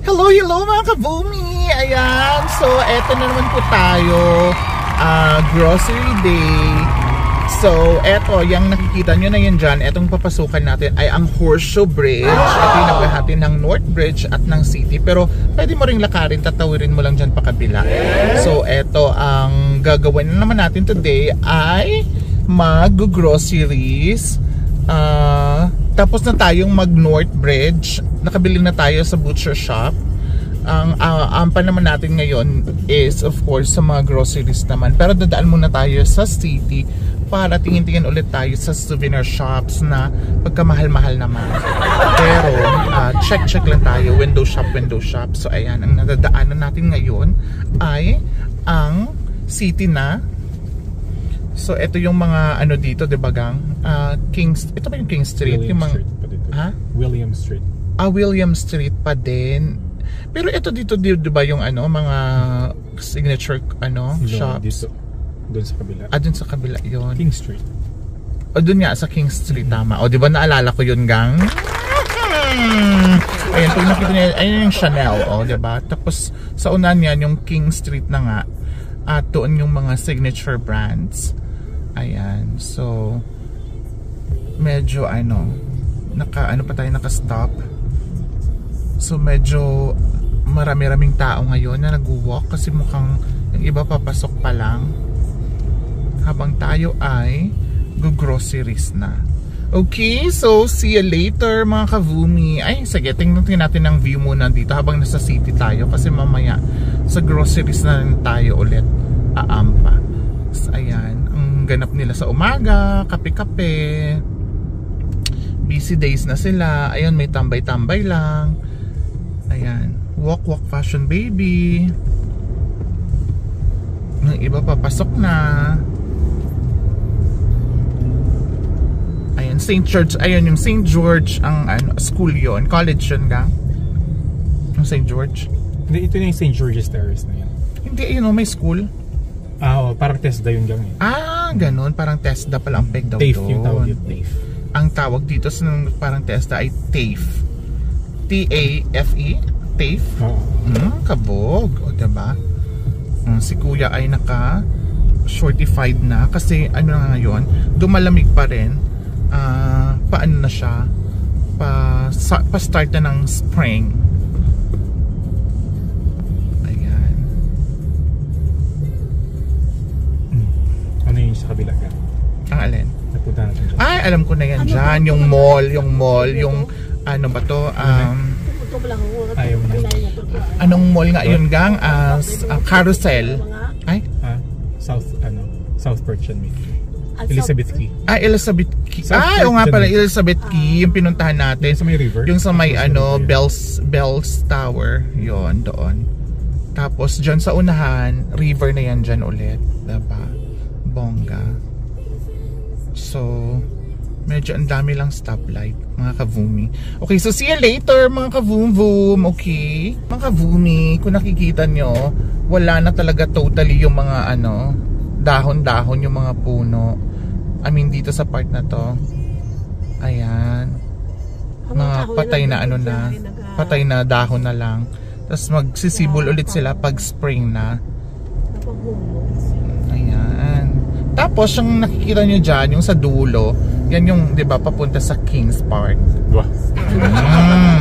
Hello mga kabumi! Ayan, so eto na naman po tayo, grocery day. So eto, yung nakikita nyo na yun dyan, etong papasukan natin ay ang Horseshoe Bridge. Ito yung naghahati ng North Bridge at ng City, pero pwede mo ring lakarin, tatawirin mo lang dyan pa kabila. So eto, ang gagawin na naman natin today ay mag-groceries. Tapos na tayong mag-North Bridge. Nakabili na tayo sa butcher shop. Ang ampa naman natin ngayon is of course sa mga groceries naman. Pero dadaan muna tayo sa city para tingin-tingin ulit tayo sa souvenir shops na pagkamahal-mahal naman. Pero check lang tayo, window shop. So ayan, ang nadadaanan natin ngayon ay ang city na. So ito yung mga ano dito, 'di ba gang? Ito ba yung King Street? William yung mga, Street pa dito. ha? William Street. William Street pa din. Pero ito dito, 'di ba yung ano, mga signature ano, shops? Dito. Doon sa kabila. Doon sa kabila 'yon. King Street. Doon nga sa King Street, tama. 'Di ba naalala ko 'yun, gang? Ayun, pag nakita niyo, ayun yung Chanel, 'di ba? Tapos sa unahan niyan yung King Street na nga. At doon yung mga signature brands. Ayan. So medyo naka-stop. So medyo marami-raming tao ngayon na nag-walk kasi mukhang yung iba papasok pa lang. Habang tayo ay go-groceries na. Okay, so see you later mga kavumi. Ay, sige, tingnan natin ang view muna dito habang nasa city tayo kasi mamaya sa groceries na rin tayo ulit aampa. So, ayan, ang ganap nila sa umaga, kape-kape. Busy days na sila. Ayun, may tambay-tambay lang. Ayan, walk fashion baby. Ng iba papasok na. Ayan, St. George. Ayun, yung St. George ang school yon, college yun gang. Yung St. George. Hindi, ito na yung St. George's Terrace na yan. Hindi, may school. Parang TESDA yun gang. Ganun, parang TESDA pala ang peg daw TAFE doon. yung tawag yun, TAFE. Ang tawag dito sa parang TESDA ay TAFE. T-A-F-E? TAFE? Kabog. O, diba? Si kuya ay naka-shortified na kasi ano na ngayon, dumalamig pa rin. Paano na siya? Pa-start na ng spring. Ayan. Ano yung sa kabila ka? Ang alin? Napunta natin dyan. Ay, alam ko na yan dyan. Yung mall, yung ano ba to? Anong mall nga yun gang? Carousel. Ay? South Perch and Elizabeth Key. Elizabeth Key. O nga pala, Elizabeth Key, yung pinuntahan natin. Yung sa may river. Yung sa may Bells Tower. Yon doon. Tapos dyan sa unahan, river na yan dyan ulit. Diba? Bongga. So, medyo ang dami lang stoplight, mga kavumi. Okay, so see you later, mga kavum-vum. Okay? Mga kavumi, kung nakikita nyo, wala na talaga totally yung mga dahon-dahon yung mga puno. I mean, dito sa part na to. Ayan. Mga patay na patay na dahon na lang. Tapos magsisibol ulit sila pag spring na. Ayan. Tapos yung nakikita nyo dyan, yung sa dulo, yan yung, di ba, papunta sa Kings Park.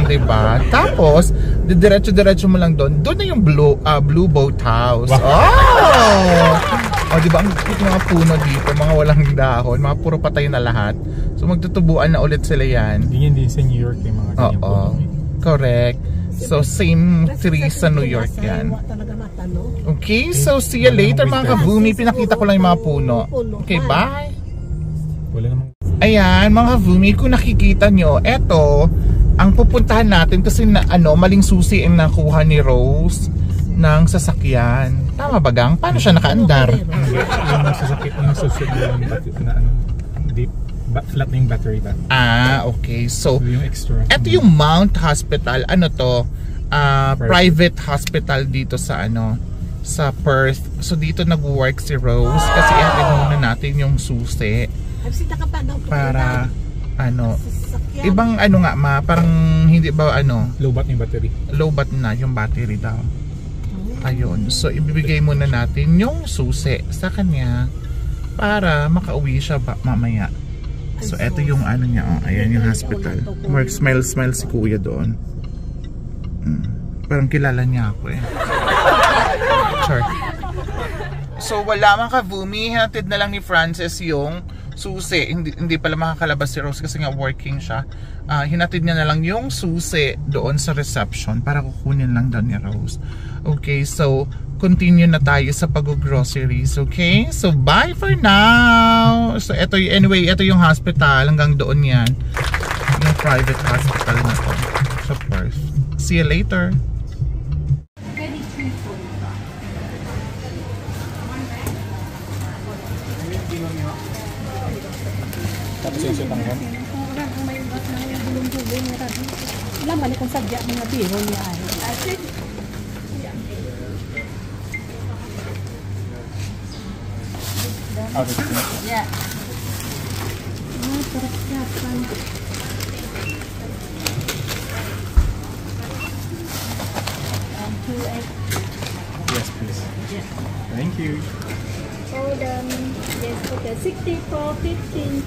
Di ba? Tapos, diretso mo lang doon. Doon na yung Blue Boat House. Di ba, ang mga puno dito, mga walang dahon, mga puro patay na lahat. So magtutubuan na ulit sila yan. Ganyan din sa New York yung mga ganyan puno. Correct. So same tree sa New York yan. Okay, so see you later mga kavumi. Pinakita ko lang yung mga puno. Okay, bye. Wala namang... Ayan mga kavumi, kung nakikita nyo, eto ang pupuntahan natin kasi maling susi ang nakuha ni Rose ng sasakyan. Tama ba gang? Paano siya nakaandar? Yung sasakyan, yung susunod na flat na yung battery ba? Okay. So yung extra. Ito yung Mount Hospital. Ano to? Private hospital dito sa sa Perth. So dito nag-work si Rose kasi ihatid muna natin yung susi para ano, ibang ano nga ma, parang hindi ba ano, Low bat yung battery. low bat na yung battery daw. Ayun, so ibibigay muna natin yung susi sa kanya para makauwi siya mamaya. So eto yung ano niya, oh, ayan yung hospital. Smile si kuya doon. Parang kilala niya ako eh. Sure. So wala mga ka-Vumi, hinatid na lang ni Frances yung susi. Hindi pala makakalabas si Rose kasi nga working siya. Hinatid niya na lang yung susi doon sa reception para kukunin lang daw ni Rose. Okay, so continue na tayo sa pag-groceries, okay? So bye for now. So ito anyway, ito yung hospital, hanggang doon yan. Yung private hospital na to. So first, see you later. Tapos yung sutang yan. Alam mo kung sadya mga biro niya ay. Out of it. Yeah. Sarap siyapan. Yes, please. Yeah. Thank you. Hold on. Yes, okay. 64, 15,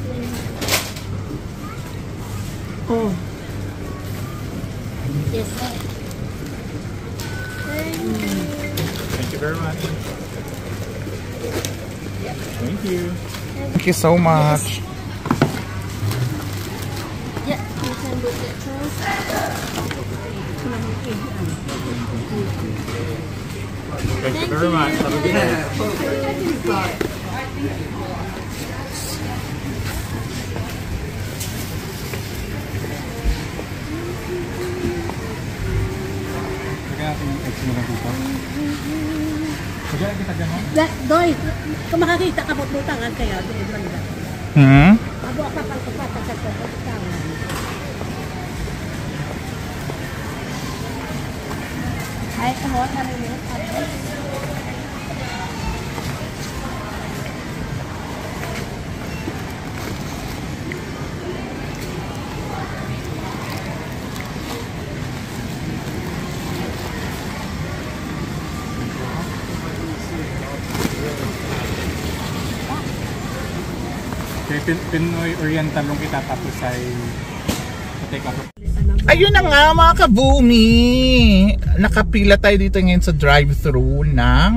20. Oh. Yes, sir. Thank you. Thank you very much. Thank you. Thank you so much. Yeah, you can book it first. Thank you very much. Have a good day. Lagyan natin yung X mo lang dito. Lagyan kita gano'n. Doy, kung makakita ka butangan kaya, di banda. Abo ka pang kapata sa butangan. Ay, ano mo? Okay, Pinoy Oriental lang kita tapos ay take off. Ayun na nga mga ka-Vumi, nakapila tayo dito ngayon sa drive-thru ng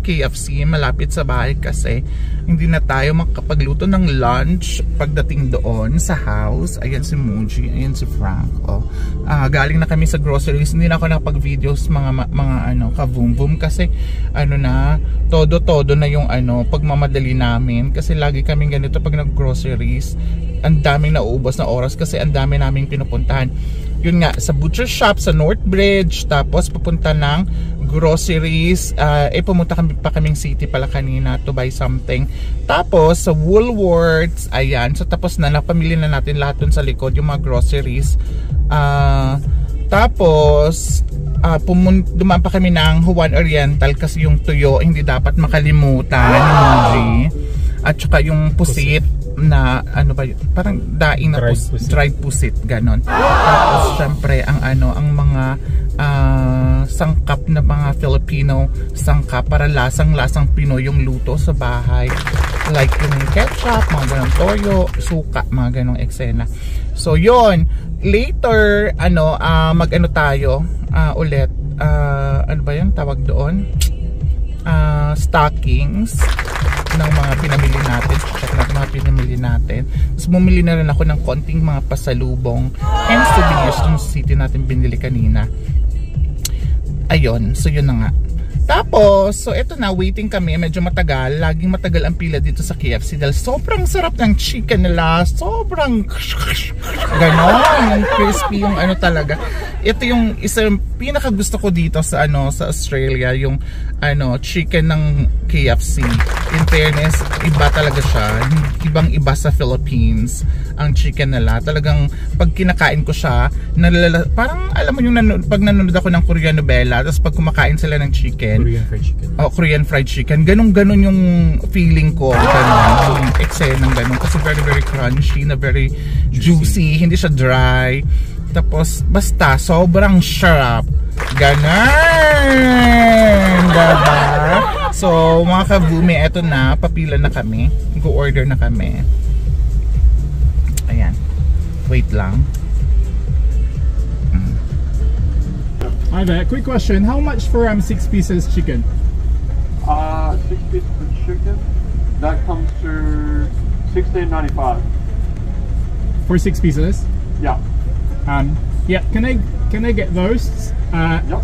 KFC malapit sa bahay kasi hindi na tayo makapagluto ng lunch pagdating doon sa house. Ayan si Muji, ayan si Frank. Galing na kami sa groceries, hindi na ako nakapag-videos mga ka-Vum-Vum kasi todo na yung pagmamadali namin kasi lagi kaming ganito pag nag-groceries. Ang daming nauubos na oras kasi ang dami naming pinupuntahan. Yun nga, sa butcher shop sa North Bridge, tapos pupunta ng groceries, pumunta pa kaming city pala kanina to buy something. Tapos sa Woolworths, ayan, so tapos napamili na natin lahat dun sa likod yung mga groceries. Tapos dumaan pa kami ng Juan Oriental kasi yung tuyo hindi dapat makalimutan, at saka yung pusit na parang daing na dried pusit ganon. Tapos syempre ang mga sangkap na mga Filipino sangkap para lasang Pinoy yung luto sa bahay, like yung ketchup, mga ganong toyo, suka, mga ganong eksena. So yon, later tayo ulit, ano ba yung tawag doon, stockings ng mga pinamili natin. Check natin mga pinamili natin. Tapos bumili na rin ako ng konting mga pasalubong and souvenirs dun sa city natin binili kanina. Ayun, so yun na nga. Tapos, so eto na, waiting kami, medyo matagal, laging matagal ang pila dito sa KFC dahil sobrang sarap ng chicken nila, sobrang ganon, crispy yung talaga. Ito yung isang pinaka gusto ko dito sa sa Australia, yung chicken ng KFC. In fairness, iba talaga siya. Ibang-iba sa Philippines ang chicken nila. Talagang pag kinakain ko siya, parang alam mo yung pag nanonood ako ng Korean novela, tapos pag kumakain sila ng chicken, Korean fried chicken. Oh, Korean fried chicken. Ganun yung feeling ko. Ganun. Yung eksena ng ganun. Kasi very, very crunchy, na very juicy. Hindi siya dry. Tapos, basta, sobrang sarap. Ganon! Diba? So, mga kabumi, eto na. Papila na kami. Go-order na kami. Ayan. Wait lang. Hi there, quick question. How much for 6 pieces chicken? 6 pieces of chicken. That comes to $16.95. For 6 pieces? Yeah. Yeah. Can I get those? Yep.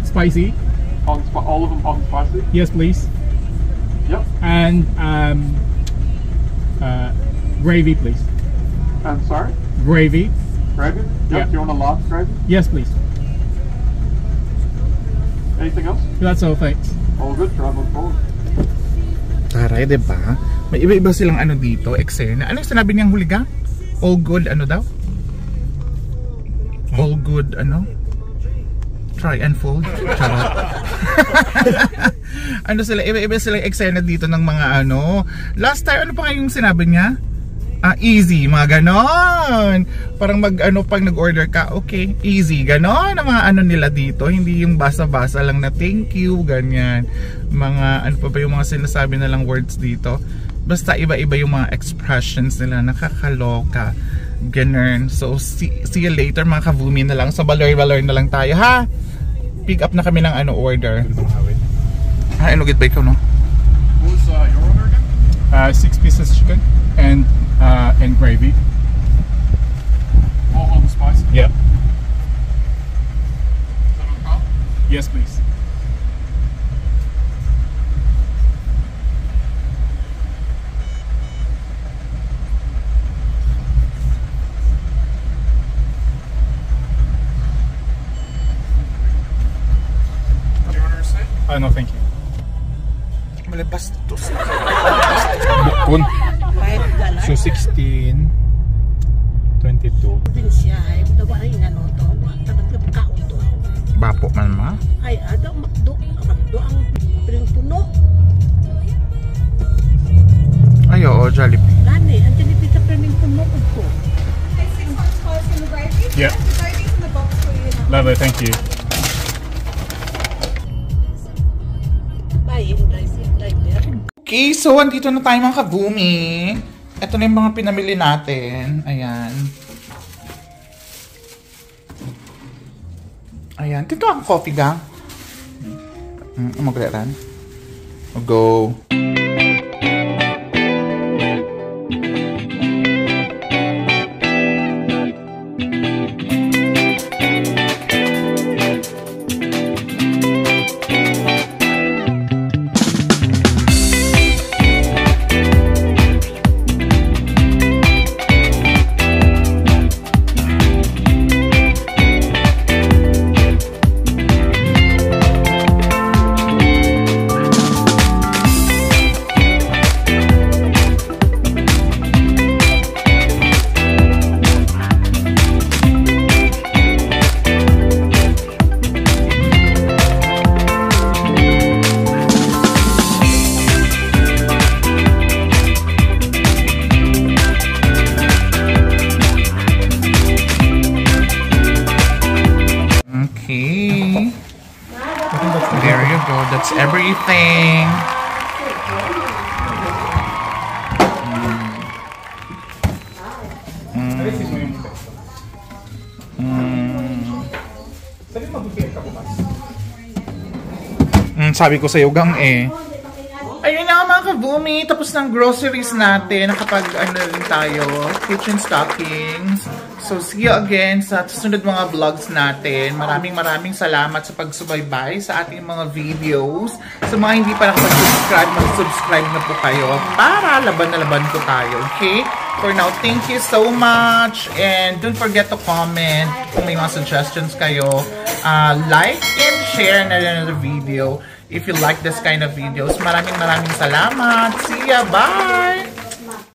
Spicy. All of them hot and spicy. Yes, please. Yep. And gravy, please. And sorry. Gravy. Gravy. Yep. Yeah. Do you want a large gravy? Yes, please. Anything else? That's all. Thanks. All good. Travel forward. Taray, diba? May iba-iba silang ano dito, eksena. Ano yung sinabi niyang huliga? All good, ano daw? All good, ano? Try and fold. Charot. Ano sila, iba-iba silang eksena dito ng mga ano. Last time, ano pa nga yung sinabi niya? Easy, mga ganon. Parang pag nag-order ka, okay, easy, ganon ang mga ano nila dito. Hindi yung basa-basa lang na thank you, ganyan. Mga, ano pa ba yung mga sinasabi na lang words dito. Basta iba-iba yung mga expressions nila, nakakaloka. Ganon. So, see you later mga kavumi na lang. So, balor-balor na lang tayo, ha? Pick up na kami ng order. Inugit ba ikaw, no? What was your order again? 6 pieces chicken and gravy. All hot and spicy. Yeah. Is that on top? Yes, please. Do you want to receipt? No, thank you. Malabas to. Bukun. $5. So 16, 22. Din siya ay dawa ay ano to, tagat ka kaon to. Bapo man ma. Ay ada makdo ang piling puno. Ay, oo, Jollibee. Gani, ang tinipita piling puno ko. Yeah. Lovely, thank you. Bye, driver. Okay, so andito na tayo mga kabumi. Ito na yung mga pinamili natin. Ayan. Ayan. Dito ang coffee gang. Magreran. Go. Okay. There you go. That's everything. Sabi ko sa'yo, gang eh. Ayun na mga kabumi, tapos ng groceries natin, nakapag rin tayo, kitchen stockings. So see you again sa susunod mga vlogs natin. Maraming salamat sa pagsubaybay sa ating mga videos. Sa mga hindi pa nakapag-subscribe, mag-subscribe na po kayo para laban na laban ko tayo, okay? For now, thank you so much, and don't forget to comment kung may mga suggestions kayo. Like and share na rin the video. if you like this kind of videos. Maraming salamat. See ya. Bye!